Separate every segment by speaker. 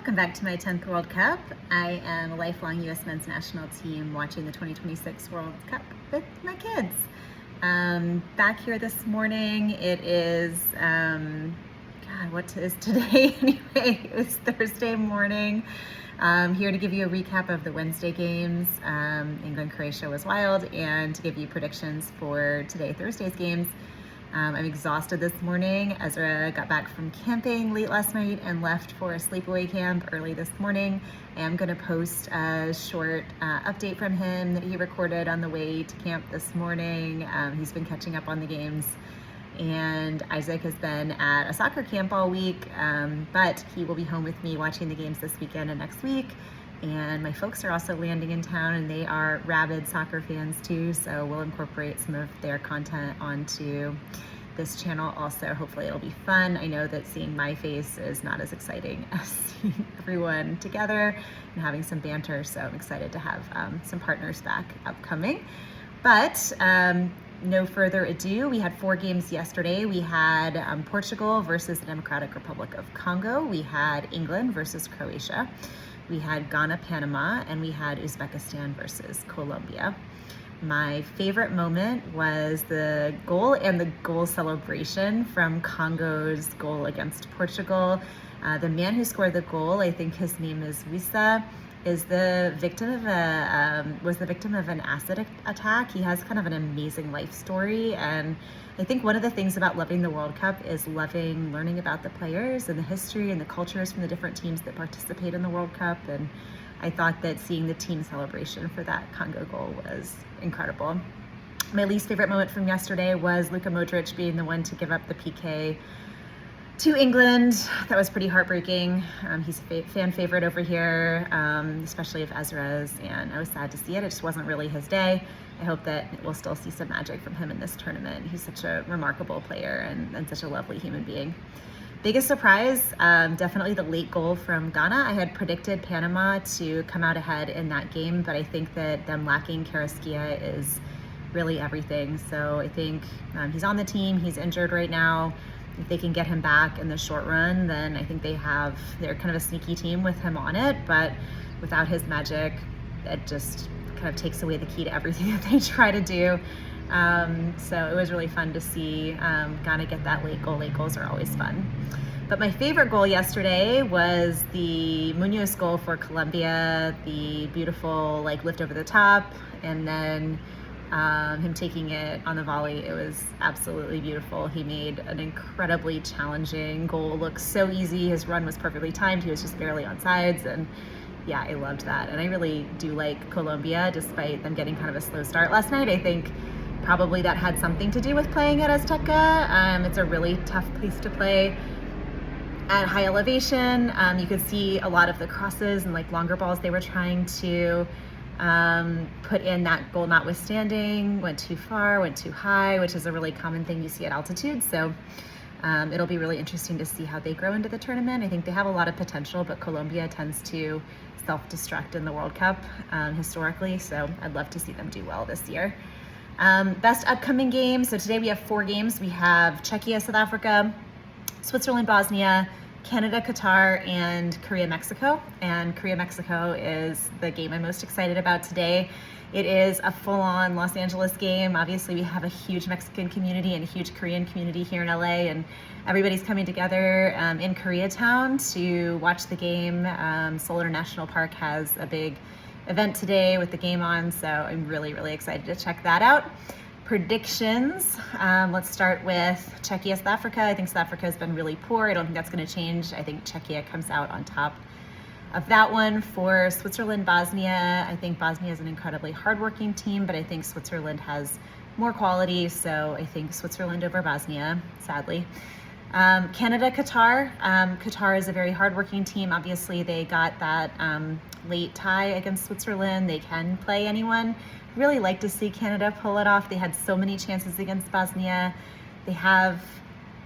Speaker 1: Welcome back to my 10th World Cup. I am a lifelong US men's national team watching the 2026 World Cup with my kids. Back here this morning, it is, what is today anyway? It was Thursday morning. Here to give you a recap of the Wednesday games. England, Croatia was wild, and to give you predictions for today, Thursday's games. I'm exhausted this morning. Ezra got back from camping late last night and left for a sleepaway camp early this morning. I am going to post a short update from him that he recorded on the way to camp this morning. He's been catching up on the games. And Isaac has been at a soccer camp all week, but he will be home with me watching the games this weekend and next week. And my folks are also landing in town, and they are rabid soccer fans too, so we'll incorporate some of their content onto this channel also. Hopefully it'll be fun. I know that seeing my face is not as exciting as seeing everyone together and having some banter, so I'm excited to have some partners back upcoming. But no further ado, we had 4 games yesterday. We had Portugal versus the Democratic Republic of Congo. We had England versus Croatia. We had Ghana, Panama, and we had Uzbekistan versus Colombia. My favorite moment was the goal and the goal celebration from Congo's goal against Portugal. The man who scored the goal, I think his name is Wissa, was the victim of an acid attack. He has kind of an amazing life story, and I think one of the things about loving the World Cup is learning about the players and the history and the cultures from the different teams that participate in the World Cup. And I thought that seeing the team celebration for that Congo goal was incredible. My least favorite moment from yesterday was Luka Modric being the one to give up the PK to England. That was pretty heartbreaking. He's a fan favorite over here, especially if Ezra's, and I was sad to see it. It just wasn't really his day. I hope that we'll still see some magic from him in this tournament. He's such a remarkable player and such a lovely human being. Biggest surprise, definitely the late goal from Ghana. I had predicted Panama to come out ahead in that game, but I think that them lacking Carrasquilla is really everything. So I think he's on the team, he's injured right now. If they can get him back in the short run, then I think they're kind of a sneaky team with him on it, but without his magic, it just kind of takes away the key to everything that they try to do. So it was really fun to see Ghana get that late goal. Late goals are always fun. But my favorite goal yesterday was the Munoz goal for Colombia, the beautiful lift over the top, and then him taking it on the volley. It was absolutely beautiful. He made an incredibly challenging goal look so easy. His run was perfectly timed. He was just barely on sides, and yeah, I loved that. And I really do like Colombia, despite them getting kind of a slow start last night. I think probably that had something to do with playing at Azteca. It's a really tough place to play at high elevation. You could see a lot of the crosses and longer balls they were trying to put in. That goal notwithstanding, went too far, went too high, which is a really common thing you see at altitude. So it'll be really interesting to see how they grow into the tournament. I think they have a lot of potential, but Colombia tends to self-destruct in the World Cup historically, so I'd love to see them do well this year. Best upcoming games. So today we have 4 games. We have Czechia, South Africa, Switzerland, Bosnia, Canada, Qatar, and Korea, Mexico. And Korea, Mexico is the game I'm most excited about today. It is a full-on Los Angeles game. Obviously, we have a huge Mexican community and a huge Korean community here in LA, and everybody's coming together in Koreatown to watch the game. Seoul International Park has a big event today with the game on, so I'm really, really excited to check that out. Predictions. Let's start with Czechia, South Africa. I think South Africa has been really poor. I don't think that's going to change. I think Czechia comes out on top of that one. For Switzerland, Bosnia, I think Bosnia is an incredibly hardworking team, but I think Switzerland has more quality, so I think Switzerland over Bosnia, sadly. Canada, Qatar. Qatar is a very hardworking team. Obviously, they got that late tie against Switzerland. They can play anyone. Really like to see Canada pull it off. They had so many chances against Bosnia. They have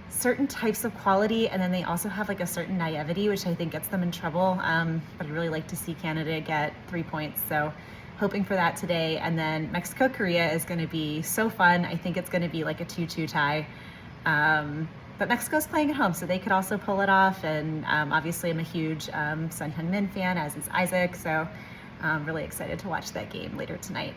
Speaker 1: certain types of quality, and then they also have a certain naivety, which I think gets them in trouble. But I'd really like to see Canada get 3 points. So hoping for that today. And then Mexico, Korea is going to be so fun. I think it's going to be like a 2-2 tie. but Mexico's playing at home, so they could also pull it off. And obviously, I'm a huge Son Heung-min fan, as is Isaac. So I'm really excited to watch that game later tonight.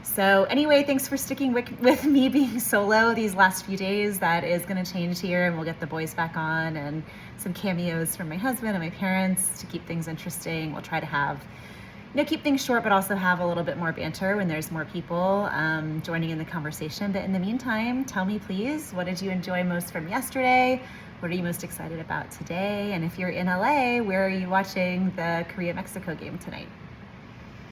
Speaker 1: So anyway, thanks for sticking with me being solo these last few days. That is going to change here, and we'll get the boys back on and some cameos from my husband and my parents to keep things interesting. We'll try to have, keep things short, but also have a little bit more banter when there's more people joining in the conversation. But in the meantime, tell me please, what did you enjoy most from yesterday? What are you most excited about today? And if you're in LA, where are you watching the Korea-Mexico game tonight?